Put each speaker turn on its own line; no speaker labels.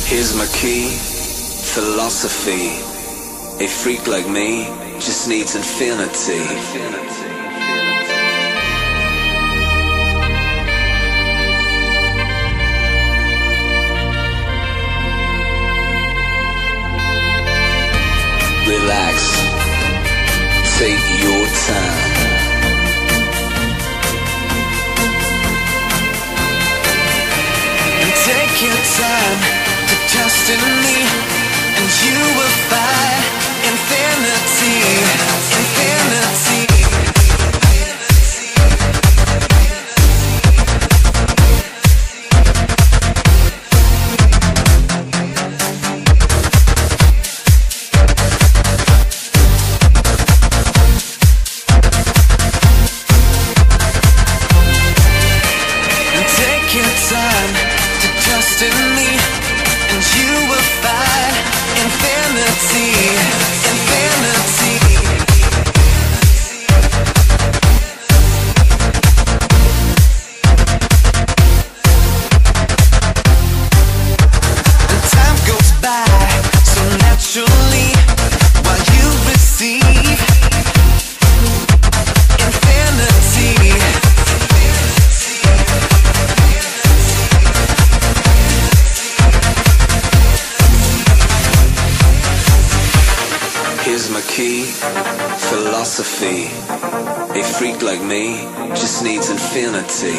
Here's my key, philosophy. A freak like me just needs infinity. Relax, take your time.
And take your time to trust in me, and you will find infinity, infinity. Time to trust in me, and you will find infinity, infinity. And time goes by so naturally while you receive infinity.
Here's my key, philosophy. A freak like me just needs infinity.